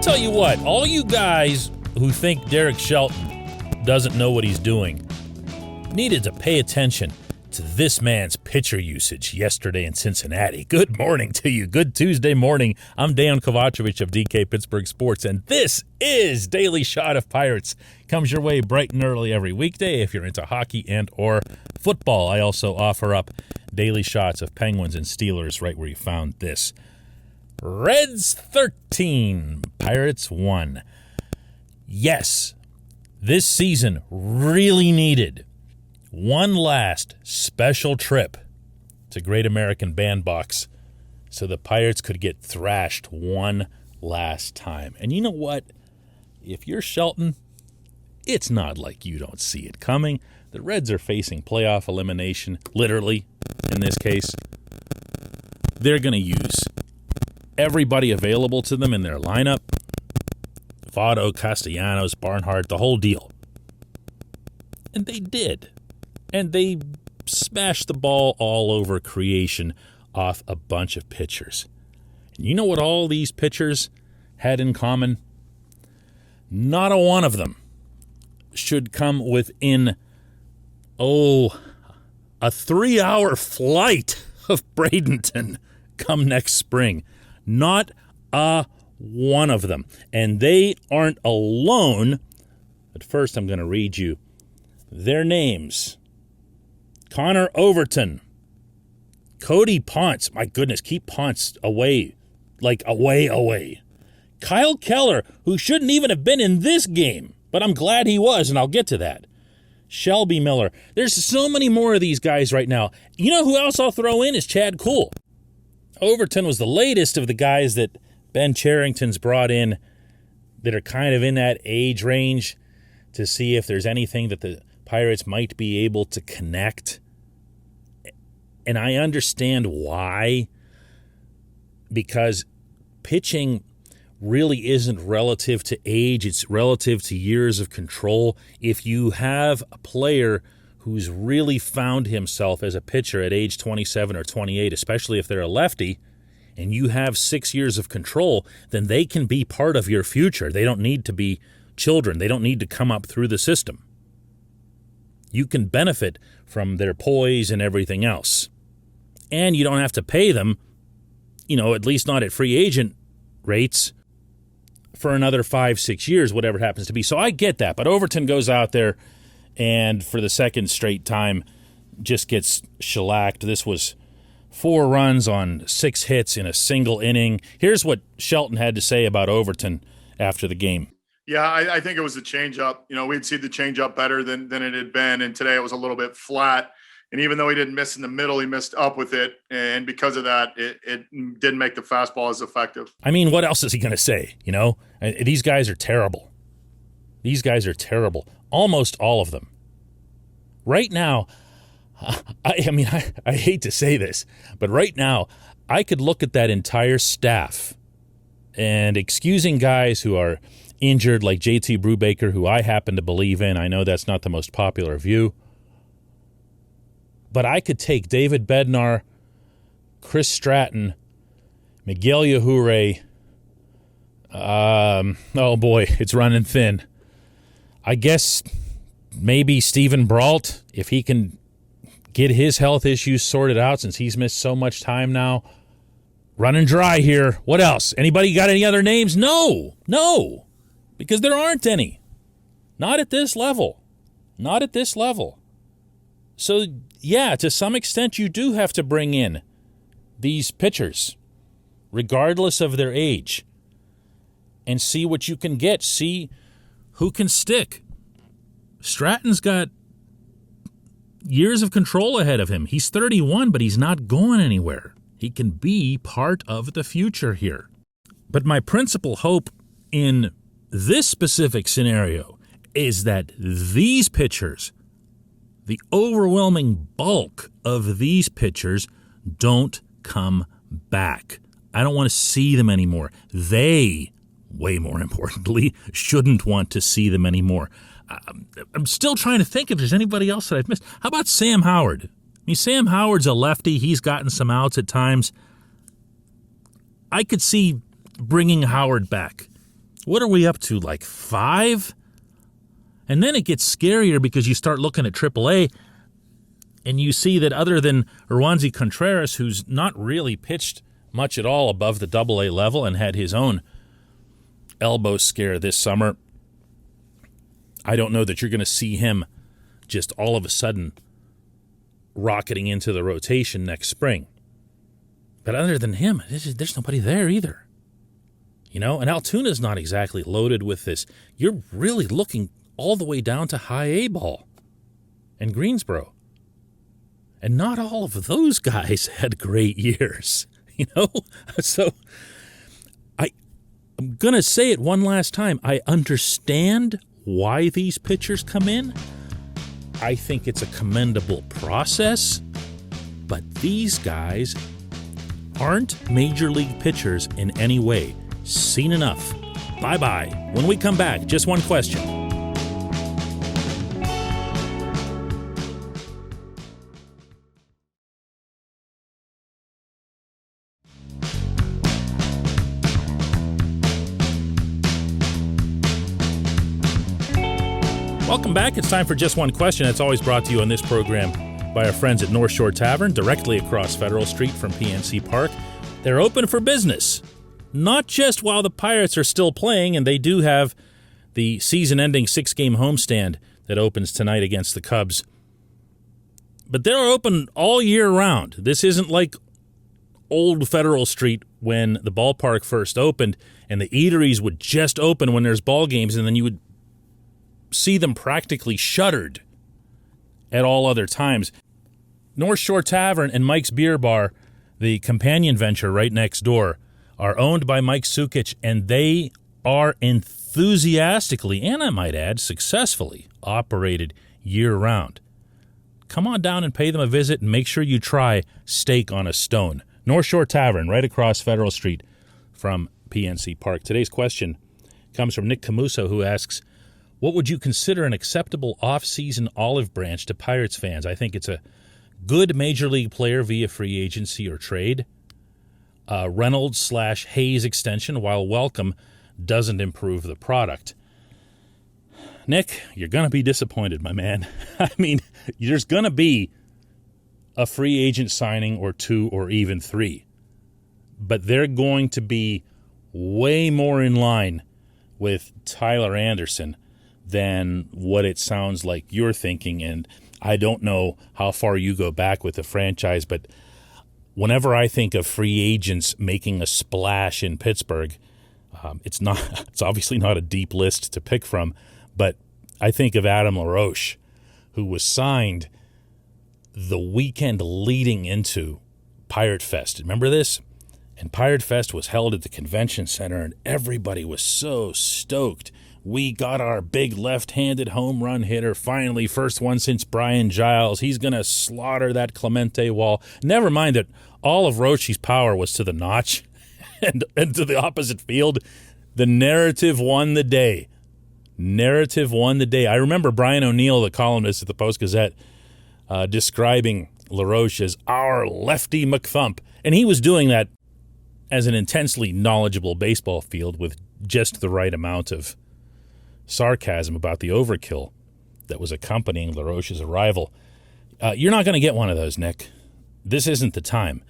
Tell you what, all you guys who think Derek Shelton doesn't know what he's doing needed to pay attention to this man's pitcher usage yesterday in Cincinnati. Good morning to you. Good Tuesday morning. I'm Dejan Kovacevic of DK Pittsburgh Sports, and this is Daily Shot of Pirates. Comes your way bright and early every weekday if you're into hockey and or football. I also offer up daily shots of Penguins and Steelers right where you found this. Reds 13, Pirates 1. Yes, this season really needed one last special trip to Great American Bandbox so the Pirates could get thrashed one last time. And you know what? If you're Shelton, it's not like you don't see it coming. The Reds are facing playoff elimination, literally, in this case. They're going to use everybody available to them in their lineup. Votto, Castellanos, Barnhart, the whole deal. And they did. And they smashed the ball all over creation off a bunch of pitchers. And you know what all these pitchers had in common? Not a one of them should come within, a 3-hour flight of Bradenton come next spring. Not a one of them. And they aren't alone. But first I'm going to read you their names. Connor Overton. Cody Ponce. My goodness, keep Ponce away. Like away. Kyle Keller, who shouldn't even have been in this game, but I'm glad he was, and I'll get to that. Shelby Miller. There's so many more of these guys right now. You know who else I'll throw in is Chad Kuhl. Overton was the latest of the guys that Ben Cherington's brought in that are kind of in that age range to see if there's anything that the Pirates might be able to connect. And I understand why, because pitching really isn't relative to age, it's relative to years of control. If you have a player who's really found himself as a pitcher at age 27 or 28, especially if they're a lefty, and you have 6 years of control, then they can be part of your future. They don't need to be children. They don't need to come up through the system. You can benefit from their poise and everything else. And you don't have to pay them, at least not at free agent rates, for another 5-6 years, whatever it happens to be. So I get that. But Overton goes out there and for the second straight time just gets shellacked. This was 4 runs on 6 hits in a single inning. Here's what Shelton had to say about Overton after the game. Yeah, I think it was the changeup. We'd see the changeup better than it had been, and today it was a little bit flat. And even though he didn't miss in the middle, he missed up with it. And because of that, it didn't make the fastball as effective. I mean, what else is he going to say? These guys are terrible. These guys are terrible. Almost all of them. Right now, I hate to say this, but right now, I could look at that entire staff and excusing guys who are injured like JT Brubaker, who I happen to believe in. I know that's not the most popular view. But I could take David Bednar, Chris Stratton, Miguel Yajure. Oh boy, it's running thin. I guess maybe Steven Brault, if he can get his health issues sorted out since he's missed so much time now. Running dry here. What else? Anybody got any other names? No, because there aren't any. Not at this level. So, yeah, to some extent you do have to bring in these pitchers, regardless of their age, and see what you can get. See who can stick. Stratton's got years of control ahead of him. He's 31, but he's not going anywhere. He can be part of the future here. But my principal hope in this specific scenario is that these pitchers, the overwhelming bulk of these pitchers, don't come back. I don't want to see them anymore. They, way more importantly, shouldn't want to see them anymore. I'm still trying to think if there's anybody else that I've missed. How about Sam Howard? I mean, Sam Howard's a lefty. He's gotten some outs at times. I could see bringing Howard back What are we up to, like 5? And then it gets scarier because you start looking at AAA and you see that other than Erwanzi Contreras, who's not really pitched much at all above the AA level and had his own elbow scare this summer, I don't know that you're going to see him just all of a sudden rocketing into the rotation next spring. But other than him, there's nobody there either. You know, and Altuna's not exactly loaded with this. You're really looking all the way down to high A ball and Greensboro. And not all of those guys had great years, you know? So I'm going to say it one last time. I understand why these pitchers come in. I think it's a commendable process. But these guys aren't major league pitchers in any way. Seen enough. Bye-bye. When we come back, just one question. Welcome back. It's time for Just One Question. It's always brought to you on this program by our friends at North Shore Tavern, directly across Federal Street from PNC Park. They're open for business, not just while the Pirates are still playing, and they do have the season-ending 6-game homestand that opens tonight against the Cubs. But they're open all year round. This isn't like old Federal Street when the ballpark first opened and the eateries would just open when there's ball games, and then you would see them practically shuttered at all other times. North Shore Tavern and Mike's Beer Bar, the companion venture right next door, are owned by Mike Sukic, and they are enthusiastically, and I might add, successfully operated year-round. Come on down and pay them a visit and make sure you try Steak on a Stone. North Shore Tavern, right across Federal Street from PNC Park. Today's question comes from Nick Camuso, who asks, what would you consider an acceptable off-season olive branch to Pirates fans? I think it's a good major league player via free agency or trade. Reynolds/Hayes extension, while welcome, doesn't improve the product. Nick, you're going to be disappointed, my man. I mean, there's going to be a free agent signing or 2 or even 3. But they're going to be way more in line with Tyler Anderson than what it sounds like you're thinking. And I don't know how far you go back with the franchise, but whenever I think of free agents making a splash in Pittsburgh, it's obviously not a deep list to pick from, but I think of Adam LaRoche, who was signed the weekend leading into Pirate Fest. Remember this? And Pirate Fest was held at the convention center, and everybody was so stoked. We got our big left-handed home run hitter, finally, first one since Brian Giles. He's going to slaughter that Clemente wall. Never mind that all of Roche's power was to the notch and to the opposite field. The narrative won the day. I remember Brian O'Neill, the columnist at the Post-Gazette, describing LaRoche as our lefty McThump. And he was doing that as an intensely knowledgeable baseball field with just the right amount of sarcasm about the overkill that was accompanying LaRoche's arrival. You're not going to get one of those, Nick. This isn't the time.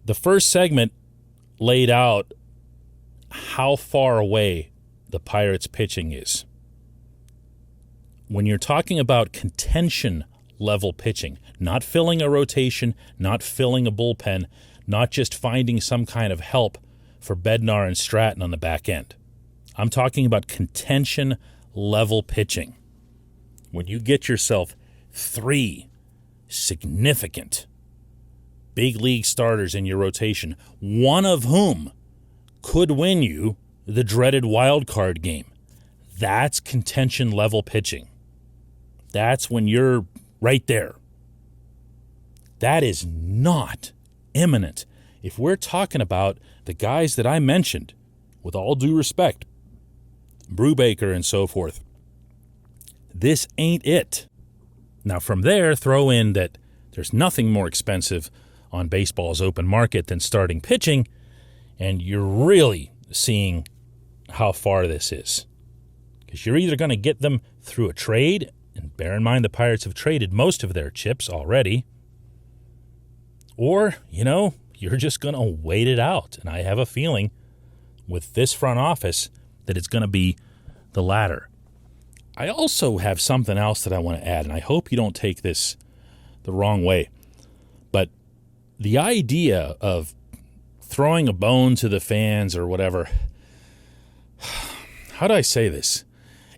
The first segment laid out how far away the Pirates' pitching is. When you're talking about contention-level pitching, not filling a rotation, not filling a bullpen, not just finding some kind of help for Bednar and Stratton on the back end. I'm talking about contention-level pitching. When you get yourself 3 significant big league starters in your rotation, one of whom could win you the dreaded wild card game, that's contention-level pitching. That's when you're right there. That is not imminent. If we're talking about the guys that I mentioned, with all due respect, Brubaker and so forth, this ain't it. Now from there, throw in that there's nothing more expensive on baseball's open market than starting pitching, and you're really seeing how far this is. Because you're either going to get them through a trade, and bear in mind the Pirates have traded most of their chips already, or, you're just going to wait it out. And I have a feeling with this front office that it's going to be the latter. I also have something else that I want to add, and I hope you don't take this the wrong way. But the idea of throwing a bone to the fans or whatever, how do I say this?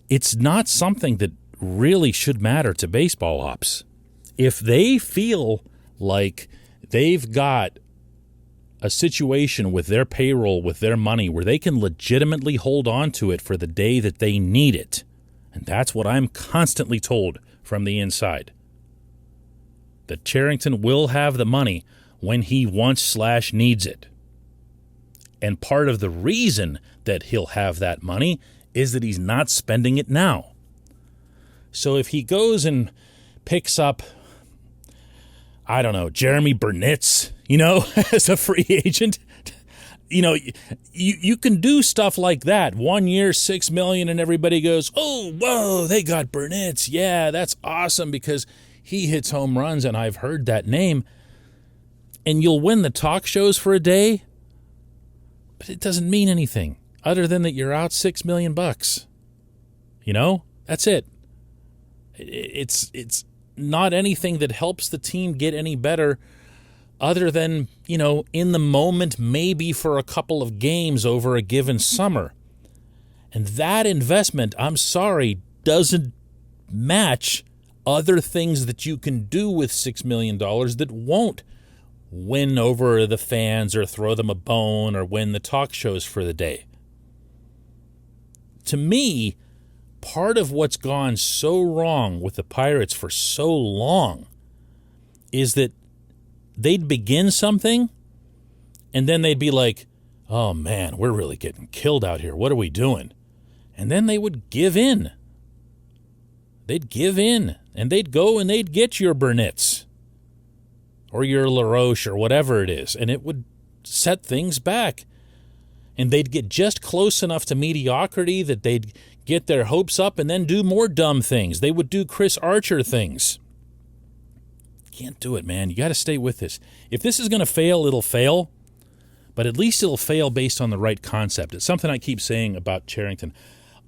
It's not something that really should matter to baseball ops. If they feel like they've got a situation with their payroll, with their money, where they can legitimately hold on to it for the day that they need it, and that's what I'm constantly told from the inside, that Cherington will have the money when he wants/needs it. And part of the reason that he'll have that money is that he's not spending it now. So if he goes and picks up, I don't know, Jeremy Burnitz, as a free agent, you can do stuff like that. 1 year, $6 million, and everybody goes, oh, whoa, they got Burnitz. Yeah, that's awesome because he hits home runs, and I've heard that name. And you'll win the talk shows for a day, but it doesn't mean anything other than that you're out $6 million. That's it. It's not anything that helps the team get any better other than, in the moment, maybe for a couple of games over a given summer. And that investment, I'm sorry, doesn't match other things that you can do with $6 million that won't win over the fans or throw them a bone or win the talk shows for the day. To me, part of what's gone so wrong with the Pirates for so long is that they'd begin something and then they'd be like, oh man, we're really getting killed out here. What are we doing? And then they would give in. They'd give in and they'd go and they'd get your Burnitz or your LaRoche or whatever it is, and it would set things back. And they'd get just close enough to mediocrity that they'd get their hopes up and then do more dumb things. They would do Chris Archer things. Can't do it, man. You got to stay with this. If this is going to fail, it'll fail, but at least it'll fail based on the right concept. It's something I keep saying about Cherington.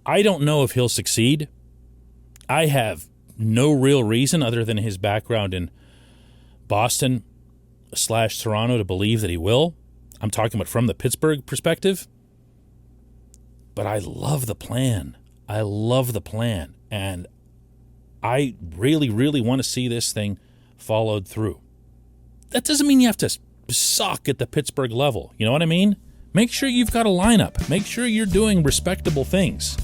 I don't know if he'll succeed. I have no real reason other than his background in Boston/Toronto to believe that he will. I'm talking about from the Pittsburgh perspective. But I love the plan. And I really, really want to see this thing followed through. That doesn't mean you have to suck at the Pittsburgh level. You know what I mean? Make sure you've got a lineup. Make sure you're doing respectable things.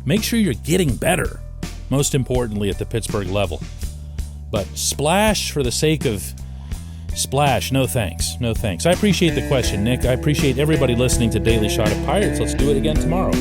Make sure you're getting better, most importantly, at the Pittsburgh level. But splash for the sake of splash, no thanks. No thanks. I appreciate the question, Nick. I appreciate everybody listening to Daily Shot of Pirates. Let's do it again tomorrow.